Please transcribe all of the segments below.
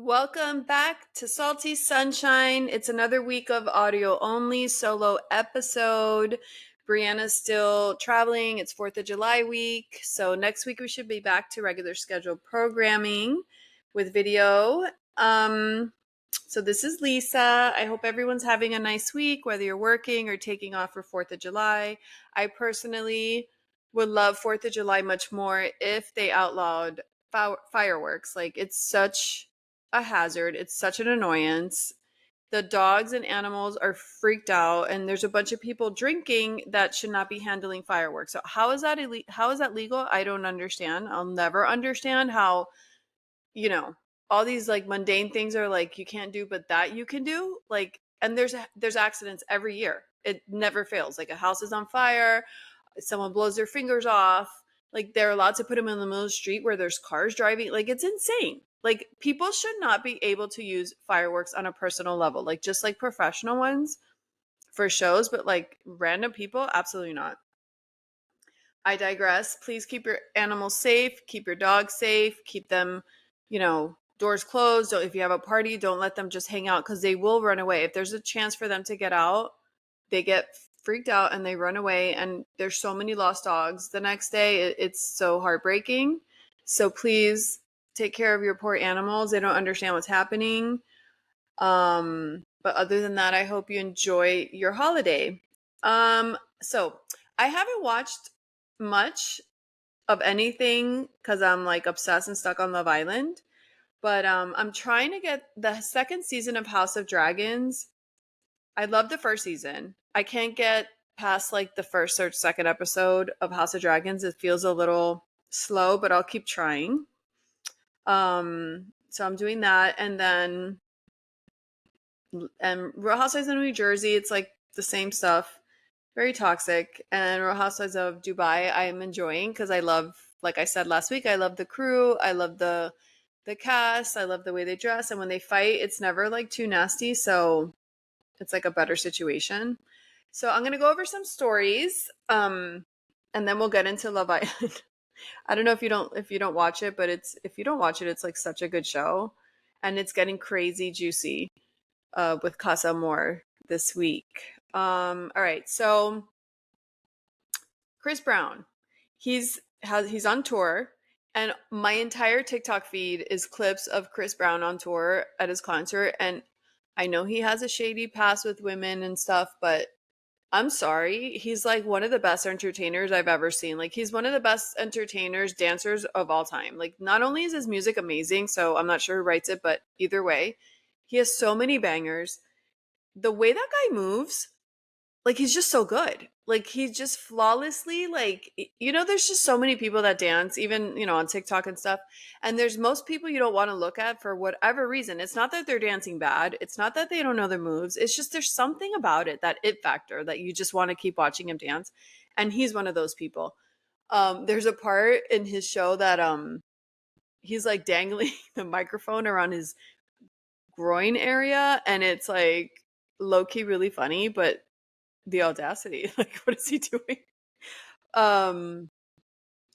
Welcome back to Salty Sunshine. It's another week of audio only solo episode. Brianna's still traveling. It's 4th of July week. So next week we should be back to regular scheduled programming with video. So this is Lisa. I hope everyone's having a nice week, whether you're working or taking off for 4th of July. I personally would love 4th of July much more if they outlawed fireworks. Like, it's such a hazard. It's such an annoyance. The dogs and animals are freaked out, and there's a bunch of people drinking that should not be handling fireworks. So how is that how is that legal? I don't understand. I'll never understand how, you know, all these like mundane things are like you can't do, but that you can do. Like, and there's accidents every year. It never fails. Like, a house is on fire, someone blows their fingers off. Like, they're allowed to put them in the middle of the street where there's cars driving. Like, it's insane. Like, people should not be able to use fireworks on a personal level, like just like professional ones for shows, but like random people, absolutely not. I digress. Please keep your animals safe, keep your dogs safe, keep them, doors closed. If you have a party, don't let them just hang out because they will run away. If there's a chance for them to get out, they get freaked out and they run away. And there's so many lost dogs the next day. It's so heartbreaking. So please take care of your poor animals. They don't understand what's happening. But other than that, I hope you enjoy your holiday. So I haven't watched much of anything because I'm like obsessed and stuck on Love Island. But I'm trying to get the second season of House of Dragons. I love the first season. I can't get past like the first or second episode of House of Dragons. It feels a little slow, but I'll keep trying. So I'm doing that, and then Real Housewives of New Jersey. It's like the same stuff, very toxic. And Real Housewives of Dubai, I'm enjoying because I love, like I said last week, I love the crew. I love the cast. I love the way they dress, and when they fight, it's never like too nasty. So it's like a better situation. So I'm gonna go over some stories, and then we'll get into Love Island. I don't know if you don't watch it, but if you don't watch it, it's like such a good show, and it's getting crazy juicy with Casa Amor this week. All right, so Chris Brown, he's on tour, and my entire TikTok feed is clips of Chris Brown on tour at his concert. And I know he has a shady past with women and stuff, but I'm sorry, he's like one of the best entertainers I've ever seen. Like, he's one of the best entertainers, dancers of all time. Like, not only is his music amazing, so I'm not sure who writes it, but either way, he has so many bangers. The way that guy moves, like, he's just so good. Like, he's just flawlessly, like, there's just so many people that dance, even, on TikTok and stuff. And there's most people you don't want to look at for whatever reason. It's not that they're dancing bad. It's not that they don't know their moves. It's just there's something about it, that it factor, that you just want to keep watching him dance. And he's one of those people. There's a part in his show that he's like dangling the microphone around his groin area, and it's like low-key really funny, but the audacity, like, what is he doing? um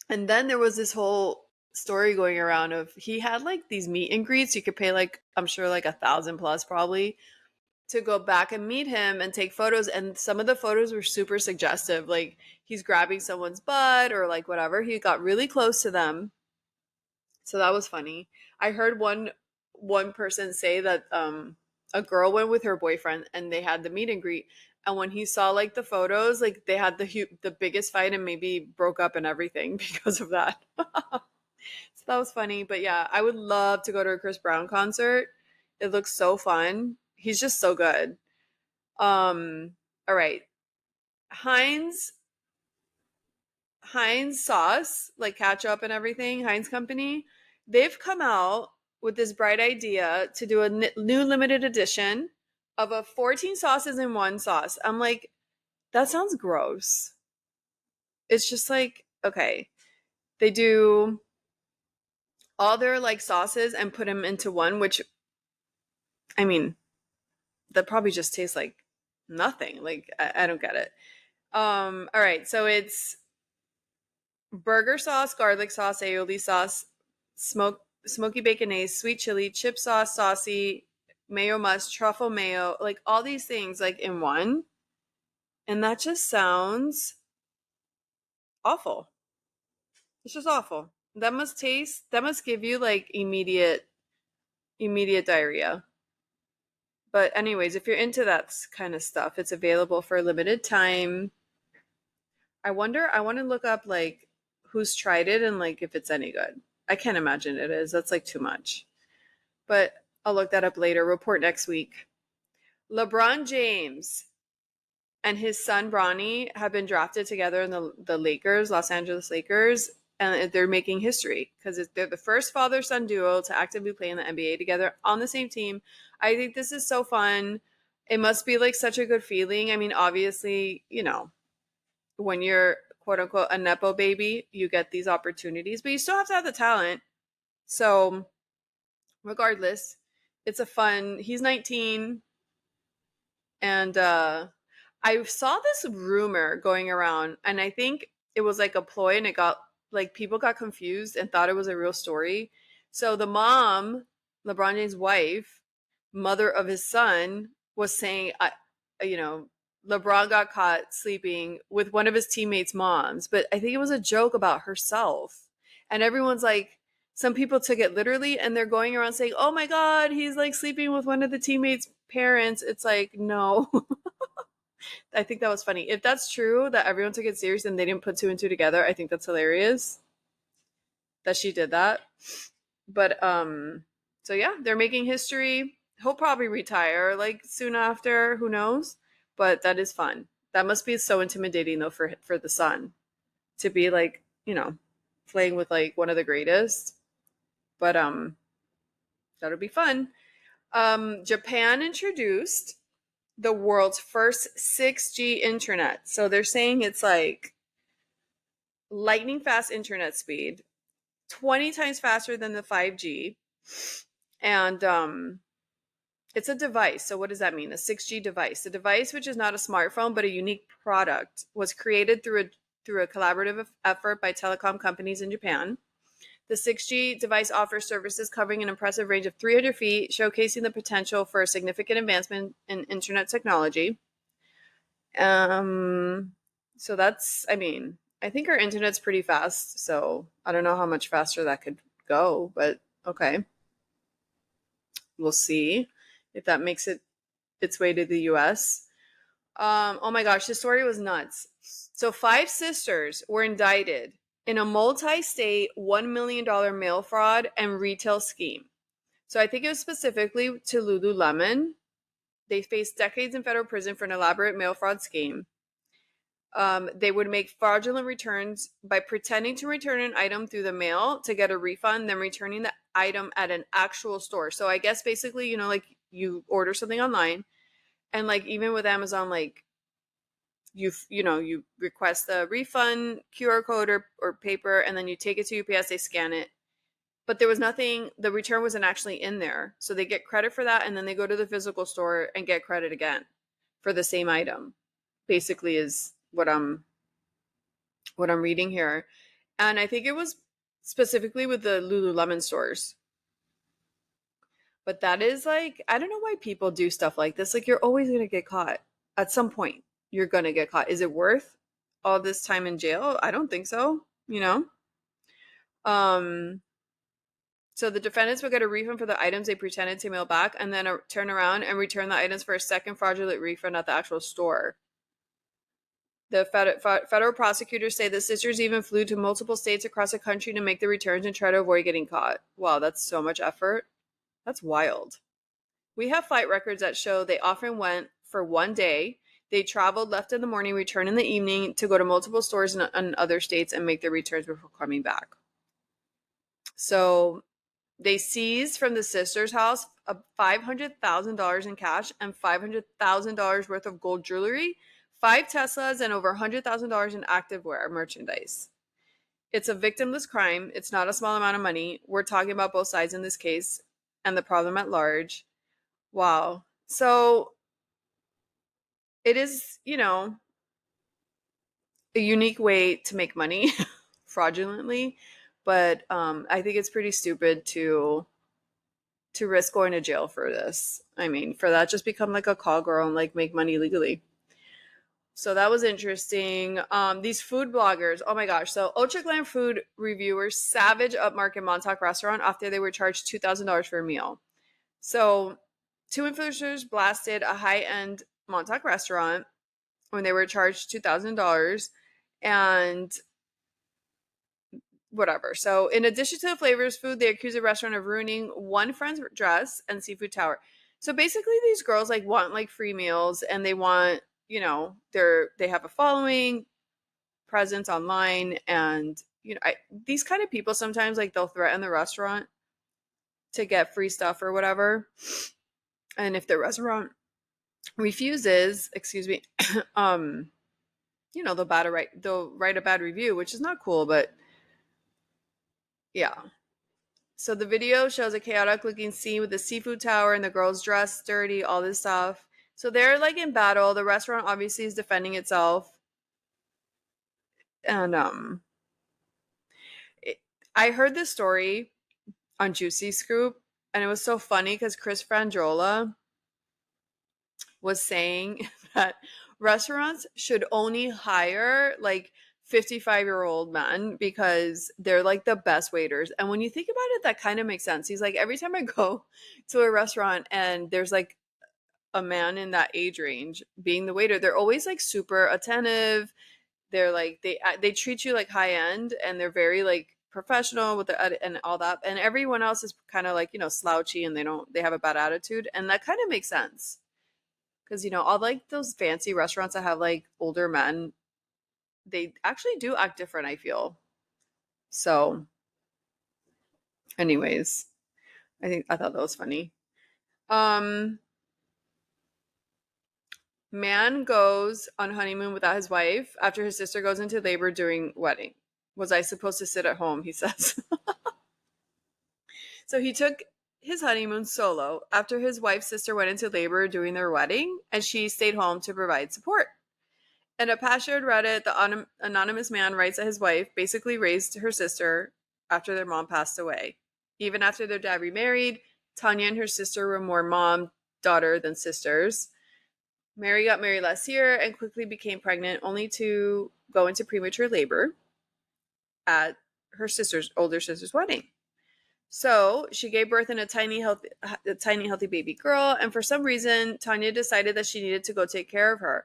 and then there was this whole story going around of he had like these meet and greets. You could pay, like, I'm sure like 1,000 plus probably, to go back and meet him and take photos, and some of the photos were super suggestive, like he's grabbing someone's butt or like whatever. He got really close to them, so that was funny. I heard one person say that a girl went with her boyfriend and they had the meet and greet, and when he saw like the photos, like they had the biggest fight and maybe broke up and everything because of that. So that was funny. But yeah, I would love to go to a Chris Brown concert. It looks so fun. He's just so good. All right. Heinz Heinz sauce, like ketchup and everything, Heinz Company, they've come out with this bright idea to do a new limited edition of a 14 sauces in one sauce. I'm like, that sounds gross. It's just like, okay, they do all their like sauces and put them into one, which, I mean, that probably just tastes like nothing. Like, I don't get it. All right, so it's burger sauce, garlic sauce, aioli sauce, smoked smoky baconaise, sweet chili, chip sauce, saucy, mayo must, truffle mayo, like all these things like in one. And that just sounds awful. It's just awful. That must give you like immediate diarrhea. But anyways, if you're into that kind of stuff, it's available for a limited time. I want to look up like who's tried it and like if it's any good. I can't imagine it is. That's like too much. But I'll look that up later. Report next week. LeBron James and his son Bronny have been drafted together in the Lakers, Los Angeles Lakers, and they're making history because they're the first father-son duo to actively play in the NBA together on the same team. I think this is so fun. It must be like such a good feeling. I mean, obviously, when you're quote unquote a nepo baby, you get these opportunities, but you still have to have the talent. So, regardless, it's a fun. He's 19, and I saw this rumor going around, and I think it was like a ploy, and it got like people got confused and thought it was a real story. So the mom, LeBron James' wife, mother of his son, was saying, you know, LeBron got caught sleeping with one of his teammates' moms, but I think it was a joke about herself, and everyone's like. Some people took it literally and they're going around saying, "Oh my God, he's like sleeping with one of the teammates' parents." It's like, no. I think that was funny. If that's true, that everyone took it serious and they didn't put two and two together, I think that's hilarious that she did that. But so yeah, they're making history. He'll probably retire like soon after, who knows? But that is fun. That must be so intimidating though for the son to be like, playing with like one of the greatest. But that'll be fun. Japan introduced the world's first 6G internet. So they're saying it's like lightning fast internet speed, 20 times faster than the 5G. And it's a device. So what does that mean? A 6G device. A device which is not a smartphone but a unique product was created through a collaborative effort by telecom companies in Japan. The 6G device offers services covering an impressive range of 300 feet, showcasing the potential for a significant advancement in internet technology. Um, so I think our internet's pretty fast, so I don't know how much faster that could go, but okay. We'll see if that makes its way to the US. Oh my gosh, this story was nuts. So 5 sisters were indicted in a multi-state $1 million mail fraud and retail scheme. So I think it was specifically to Lululemon. They faced decades in federal prison for an elaborate mail fraud scheme. They would make fraudulent returns by pretending to return an item through the mail to get a refund, then returning the item at an actual store. So I guess basically, like you order something online, and like even with Amazon, like you request the refund QR code or paper, and then you take it to UPS, they scan it. But there was nothing, the return wasn't actually in there. So they get credit for that, and then they go to the physical store and get credit again for the same item. Basically is what I'm reading here. And I think it was specifically with the Lululemon stores. But that is like, I don't know why people do stuff like this. Like, you're always going to get caught. At some point, you're going to get caught. Is it worth all this time in jail? I don't think so, Um, so the defendants will get a refund for the items they pretended to mail back and then turn around and return the items for a second fraudulent refund at the actual store. The federal prosecutors say the sisters even flew to multiple states across the country to make the returns and try to avoid getting caught. Wow, that's so much effort. That's wild. We have flight records that show they often went for one day. They traveled, left in the morning, returned in the evening to go to multiple stores in other states and make their returns before coming back. So they seized from the sister's house $500,000 in cash and $500,000 worth of gold jewelry, 5 Teslas, and over $100,000 in activewear merchandise. It's a victimless crime. It's not a small amount of money. We're talking about both sides in this case and the problem at large. Wow. So it is, a unique way to make money fraudulently. But I think it's pretty stupid to risk going to jail for this. I mean, for that, just become like a call girl and like make money legally. So that was interesting. These food bloggers, oh my gosh. So Ultra Glam food reviewers savage upmarket Montauk restaurant after they were charged $2,000 for a meal. So two influencers blasted a high-end Montauk restaurant when they were charged $2,000 and whatever. So in addition to the flavors food, they accuse the restaurant of ruining one friend's dress and seafood tower. So basically these girls like want like free meals and they want, they have a following, presence online, and these kind of people sometimes like they'll threaten the restaurant to get free stuff or whatever. And if the restaurant refuses, excuse me, they'll write a bad review, which is not cool, but yeah. So the video shows a chaotic looking scene with the seafood tower and the girls dressed dirty, all this stuff. So they're like in battle. The restaurant obviously is defending itself. And I heard this story on Juicy Scoop, and it was so funny because Chris Frangiola was saying that restaurants should only hire like 55-year-old men because they're like the best waiters. And when you think about it, that kind of makes sense. He's like, every time I go to a restaurant and there's like a man in that age range being the waiter, they're always like super attentive. They're like they treat you like high end, and they're very like professional with the and all that. And everyone else is kind of like slouchy, and they have a bad attitude, and that kind of makes sense because all like those fancy restaurants that have like older men, they actually do act different, I feel. So anyways, I thought that was funny. um Man goes on honeymoon without his wife after his sister goes into labor during wedding. Was I supposed to sit at home, he says. So he took his honeymoon solo after his wife's sister went into labor during their wedding, and she stayed home to provide support. In a past shared Reddit, the anonymous man writes that his wife basically raised her sister after their mom passed away. Even after their dad remarried, Tanya and her sister were more mom, daughter than sisters. Mary got married last year and quickly became pregnant, only to go into premature labor at her older sister's wedding. So she gave birth in a tiny, healthy baby girl, and for some reason, Tanya decided that she needed to go take care of her.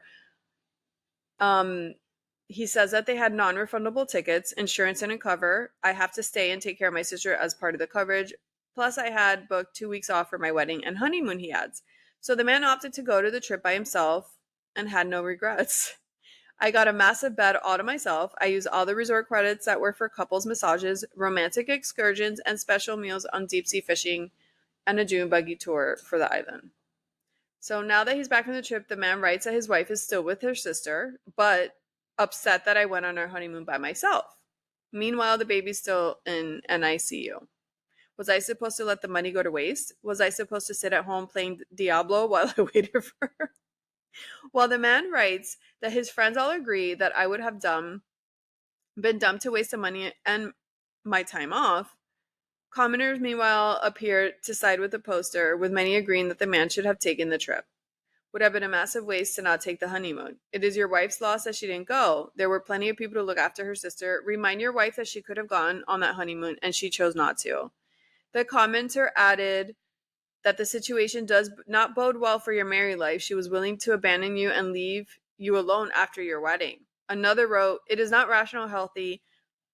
He says that they had non-refundable tickets. Insurance didn't cover. I have to stay and take care of my sister as part of the coverage. Plus, I had booked 2 weeks off for my wedding and honeymoon, he adds. So the man opted to go to the trip by himself and had no regrets. I got a massive bed all to myself. I used all the resort credits that were for couples massages, romantic excursions, and special meals on deep sea fishing and a dune buggy tour for the island. So now that he's back from the trip, the man writes that his wife is still with her sister, but upset that I went on our honeymoon by myself. Meanwhile, the baby's still in an ICU. Was I supposed to let the money go to waste? Was I supposed to sit at home playing Diablo while I waited for her? While the man writes that his friends all agree that I would have been dumb to waste the money and my time off, commenters meanwhile appear to side with the poster, with many agreeing that the man should have taken the trip. Would have been a massive waste to not take the honeymoon. It is your wife's loss that she didn't go. There were plenty of people to look after her sister. Remind your wife that she could have gone on that honeymoon and she chose not to. The commenter added that the situation does not bode well for your married life. She was willing to abandon you and leave you alone after your wedding. Another wrote, it is not rational or healthy.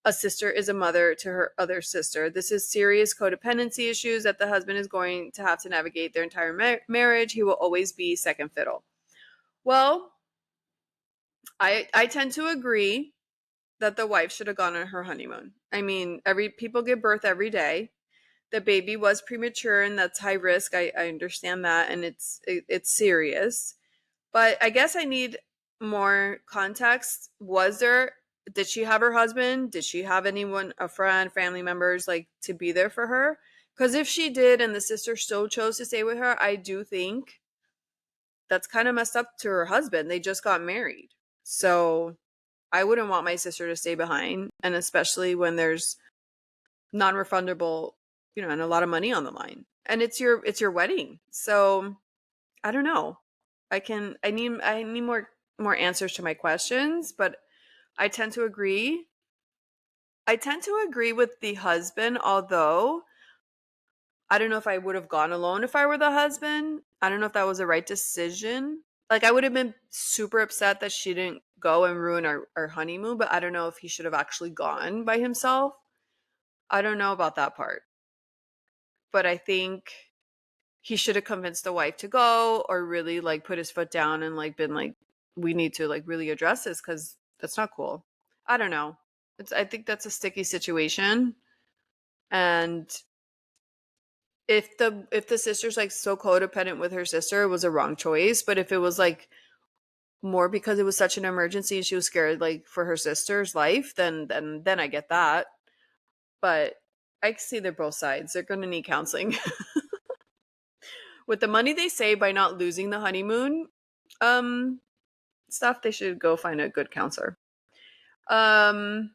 A sister is a mother to her other sister. This is serious codependency issues that the husband is going to have to navigate their entire marriage. He will always be second fiddle. Well, I tend to agree that the wife should have gone on her honeymoon. I mean, people give birth every day. The baby was premature and that's high risk. I understand that, and it's serious. But I guess I need more context. Did she have her husband? Did she have anyone, a friend, family members, like to be there for her? Because if she did and the sister still chose to stay with her, I do think that's kind of messed up to her husband. They just got married. So I wouldn't want my sister to stay behind. And especially when there's non-refundable, and a lot of money on the line. And it's your wedding. So I don't know. I need more answers to my questions, but I tend to agree. I tend to agree with the husband, although I don't know if I would have gone alone if I were the husband. I don't know if that was the right decision. Like, I would have been super upset that she didn't go and ruin our honeymoon, but I don't know if he should have actually gone by himself. I don't know about that part. But I think he should have convinced the wife to go, or really like put his foot down and like been like, we need to like really address this because that's not cool. I don't know. I think that's a sticky situation. And if the sister's like so codependent with her sister, it was a wrong choice. But if it was like more because it was such an emergency and she was scared like for her sister's life, then I get that. But I see they're both sides. They're gonna need counseling. With the money they save by not losing the honeymoon um stuff, they should go find a good counselor. Um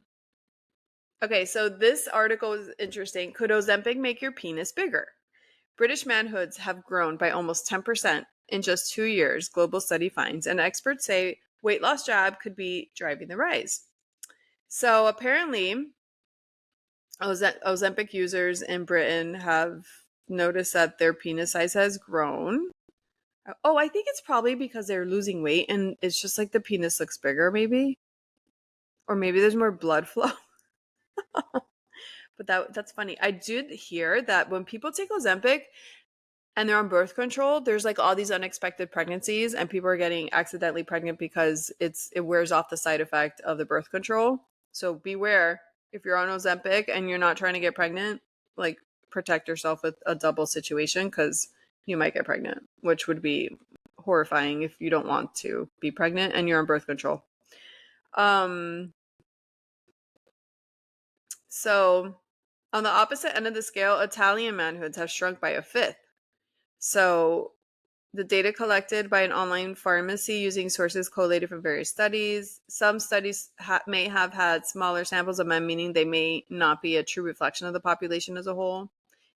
okay, so this article is interesting. Could Ozempic make your penis bigger? British manhoods have grown by almost 10% in just 2 years, global study finds, and experts say weight loss jab could be driving the rise. So apparently, Ozempic users in Britain have noticed that their penis size has grown. Oh, I think it's probably because they're losing weight and it's just like the penis looks bigger, maybe. Or maybe there's more blood flow. But that's funny. I did hear that when people take Ozempic, and they're on birth control, there's like all these unexpected pregnancies and people are getting accidentally pregnant because it wears off the side effect of the birth control. So beware, if you're on Ozempic and you're not trying to get pregnant, like protect yourself with a double situation because you might get pregnant, which would be horrifying if you don't want to be pregnant and you're on birth control. So on the opposite end of the scale, Italian manhoods have shrunk by a fifth. So the data collected by an online pharmacy using sources collated from various studies. Some studies may have had smaller samples of men, meaning they may not be a true reflection of the population as a whole.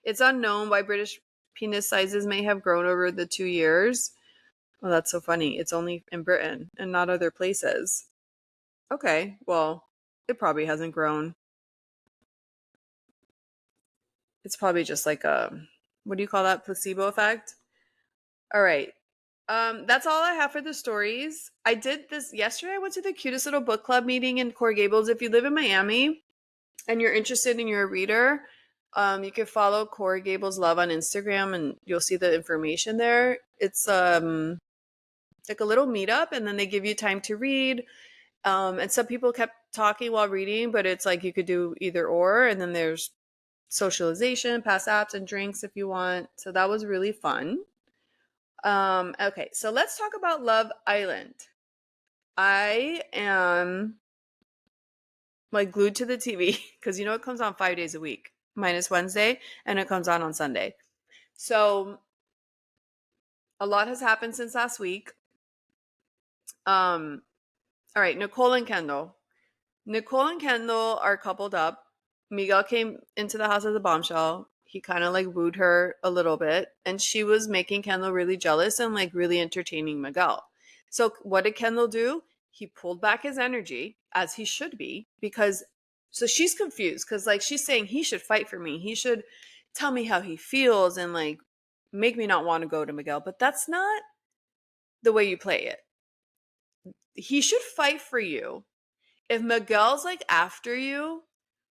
It's unknown why British penis sizes may have grown over the 2 years. Well, that's so funny. It's only in Britain and not other places. Okay, well, it probably hasn't grown. It's probably just like what do you call that? Placebo effect? All right. That's all I have for the stories. I did this yesterday. I went to the cutest little book club meeting in Coral Gables. If you live in Miami and you're interested and you're a reader, you can follow Coral Gables Love on Instagram and you'll see the information there. It's like a little meetup and then they give you time to read. And some people kept talking while reading, but it's like you could do either or. And then there's socialization, pass apps and drinks if you want. So that was really fun. Okay, so let's talk about Love Island. I am like glued to the TV because it comes on 5 days a week, minus Wednesday, and it comes on Sunday. So a lot has happened since last week. All right, Nicole and Kendall. Nicole and Kendall are coupled up. Miguel came into the house as a bombshell. He kind of like wooed her a little bit, and she was making Kendall really jealous and like really entertaining Miguel. So what did Kendall do? He pulled back his energy, as he should be, because so she's confused because like she's saying he should fight for me. He should tell me how he feels and like make me not want to go to Miguel. But that's not the way you play it. He should fight for you. If Miguel's like after you,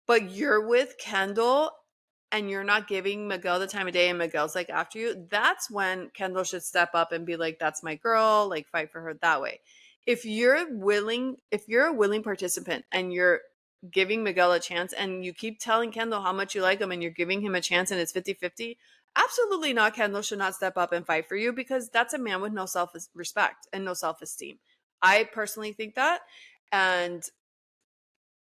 but you're with Kendall and you're not giving Miguel the time of day and Miguel's like after you, that's when Kendall should step up and be like, that's my girl, like fight for her that way. If you're a willing participant and you're giving Miguel a chance and you keep telling Kendall how much you like him and you're giving him a chance and it's 50-50, absolutely not. Kendall should not step up and fight for you because that's a man with no self-respect and no self-esteem. I personally think that. And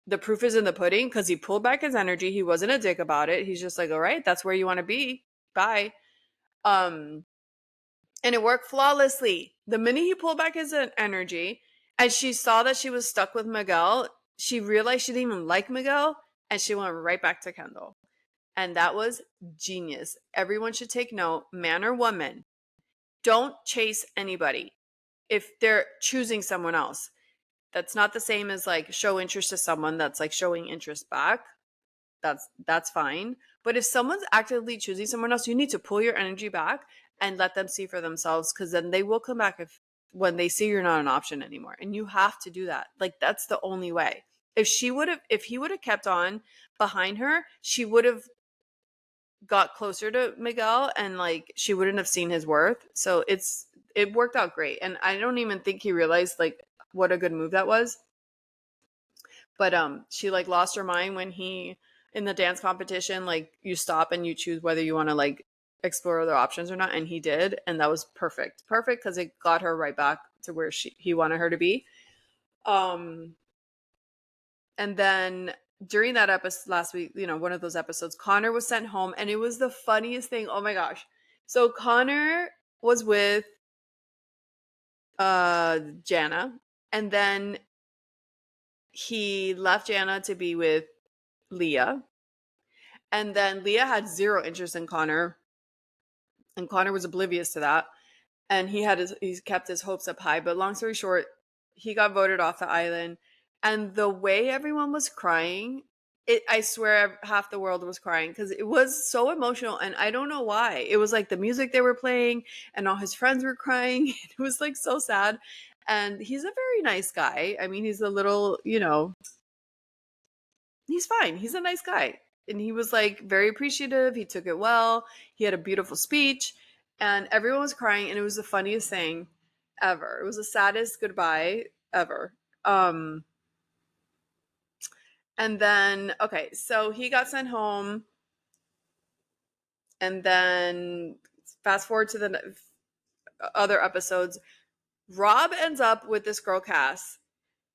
the proof is in the pudding because he pulled back his energy. He wasn't a dick about it. He's just like, all right, that's where you want to be. Bye. And it worked flawlessly. The minute he pulled back his energy and she saw that she was stuck with Miguel, she realized she didn't even like Miguel and she went right back to Kendall. And that was genius. Everyone should take note, man or woman. Don't chase anybody if they're choosing someone else. That's not the same as like show interest to someone that's like showing interest back. That's fine. But if someone's actively choosing someone else, you need to pull your energy back and let them see for themselves, because then they will come back if when they see you're not an option anymore. And you have to do that. Like that's the only way. If he would have kept on behind her, she would have got closer to Miguel and like she wouldn't have seen his worth. So it worked out great. And I don't even think he realized like what a good move that was. But she like lost her mind when he in the dance competition, like you stop and you choose whether you want to like explore other options or not, and he did, and that was perfect. Perfect because it got her right back to where he wanted her to be. Um and then during that episode last week, one of those episodes, Connor was sent home, and it was the funniest thing. Oh my gosh. So Connor was with Jana, and then he left Jana to be with Leah. And then Leah had zero interest in Connor, and Connor was oblivious to that. And he's kept his hopes up high. But long story short, he got voted off the island. And the way everyone was crying, I swear half the world was crying because it was so emotional. And I don't know why. It was like the music they were playing, and all his friends were crying. It was like so sad. And he's a very nice guy. I mean, he's a little, he's fine. He's a nice guy. And he was like very appreciative. He took it well. He had a beautiful speech, and everyone was crying, and it was the funniest thing ever. It was the saddest goodbye ever. And then okay, so he got sent home, and then fast forward to the other episodes. Rob ends up with this girl Cass.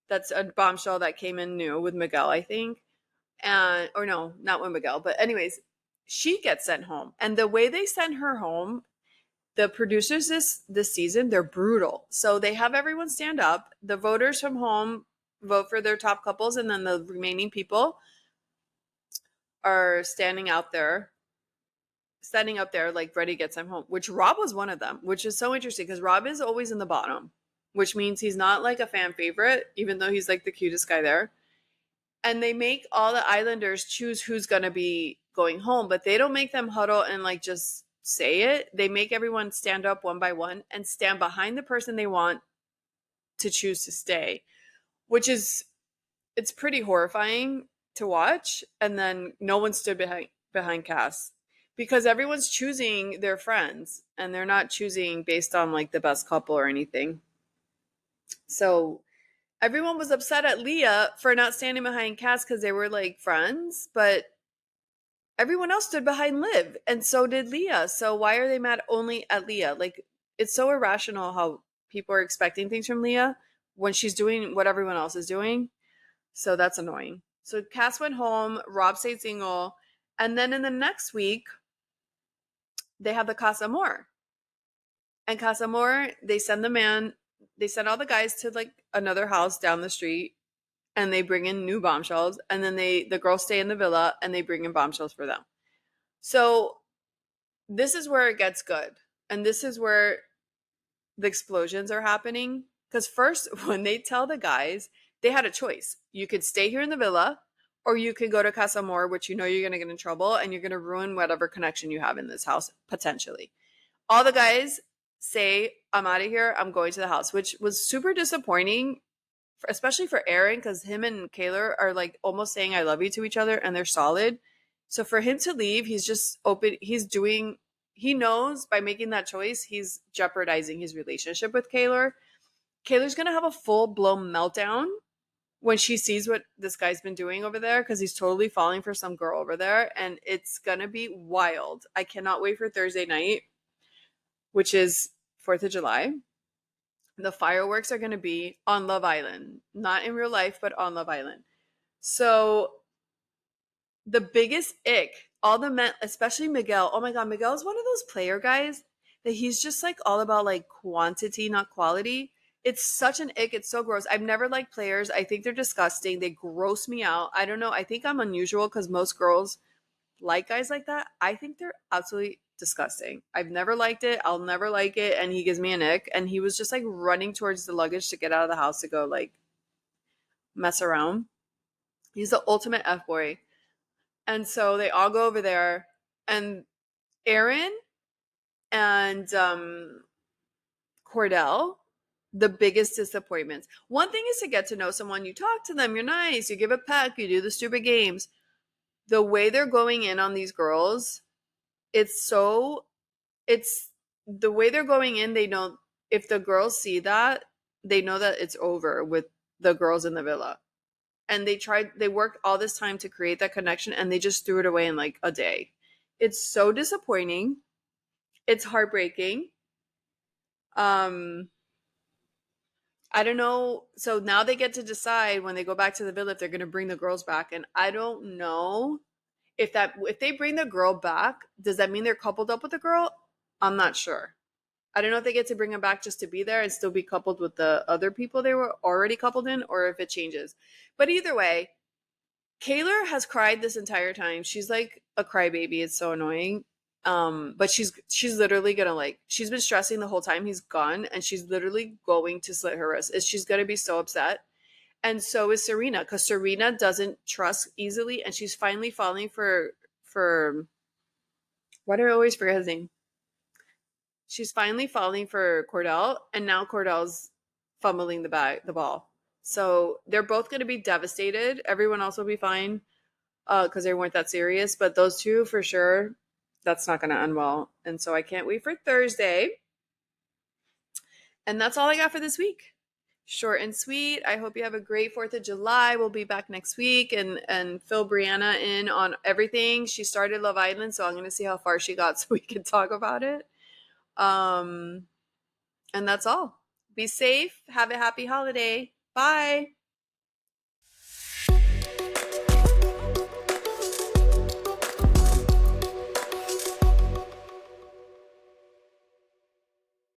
That's a bombshell that came in new with Miguel, I think. And or no, not with Miguel, but anyways, she gets sent home. And the way they send her home, the producers this season, they're brutal. So they have everyone stand up. The voters from home vote for their top couples, and then the remaining people are standing up there like ready to get sent home, which Rob was one of them, which is so interesting because Rob is always in the bottom, which means he's not like a fan favorite, even though he's like the cutest guy there. And they make all the islanders choose who's going to be going home, but they don't make them huddle and like just say it. They make everyone stand up one by one and stand behind the person they want to choose to stay, which is it's pretty horrifying to watch. And then no one stood behind Cass because everyone's choosing their friends, and they're not choosing based on like the best couple or anything. So everyone was upset at Leah for not standing behind Cass because they were like friends, but everyone else stood behind Liv, and so did Leah. So why are they mad only at Leah? Like, it's so irrational how people are expecting things from Leah when she's doing what everyone else is doing. So that's annoying. So Cass went home, Rob stayed single, and then in the next week, they have the Casa Amor. And Casa Amor, they send all the guys to like another house down the street, and they bring in new bombshells, and then the girls stay in the villa and they bring in bombshells for them. So this is where it gets good, and this is where the explosions are happening, because first when they tell the guys, they had a choice. You could stay here in the villa, or you could go to Casa Amor, which you know you're going to get in trouble and you're going to ruin whatever connection you have in this house potentially. All the guys say, I'm out of here, I'm going to the house, which was super disappointing, especially for Aaron, because him and Kaylor are like almost saying I love you to each other, and they're solid. So for him to leave, he's just open. He knows by making that choice, he's jeopardizing his relationship with Kaylor. Kaylor's going to have a full blown meltdown when she sees what this guy's been doing over there, because he's totally falling for some girl over there, and it's going to be wild. I cannot wait for Thursday night, which is 4th of July. The fireworks are going to be on Love Island, not in real life, but on Love Island. So the biggest ick, all the men, especially Miguel. Oh my God, Miguel is one of those player guys that he's just like all about like quantity, not quality. It's such an ick. It's so gross. I've never liked players. I think they're disgusting. They gross me out. I don't know. I think I'm unusual because most girls like guys like that. I think they're absolutely disgusting. I've never liked it. I'll never like it. And he gives me an ick. And he was just like running towards the luggage to get out of the house to go like mess around. He's the ultimate F boy. And so they all go over there, and Aaron and Cordell, the biggest disappointments. One thing is to get to know someone, you talk to them, you're nice, you give a peck, you do the stupid games. The way they're going in on these girls, it's so, it's the way they're going in, they know if the girls see that, they know that it's over with the girls in the villa. And they worked all this time to create that connection, and they just threw it away in like a day. It's so disappointing. It's heartbreaking. Um, I don't know. So now they get to decide when they go back to the villa if they're going to bring the girls back. And I don't know if they bring the girl back, does that mean they're coupled up with the girl? I'm not sure. I don't know if they get to bring them back just to be there and still be coupled with the other people they were already coupled in, or if it changes. But either way, Kaylor has cried this entire time. She's like a crybaby. It's so annoying. But she's literally gonna like she's been stressing the whole time he's gone, and she's literally going to slit her wrist. She's gonna be so upset. And so is Serena, because Serena doesn't trust easily, and she's finally falling for why do I always forget his name? She's finally falling for Cordell, and now Cordell's fumbling the ball. So they're both going to be devastated. Everyone else will be fine because they weren't that serious, but those two for sure, that's not going to end well. And so I can't wait for Thursday. And that's all I got for this week. Short and sweet. I hope you have a great 4th of July. We'll be back next week and fill Brianna in on everything. She started Love Island, so I'm going to see how far she got so we can talk about it. And that's all. Be safe. Have a happy holiday. Bye.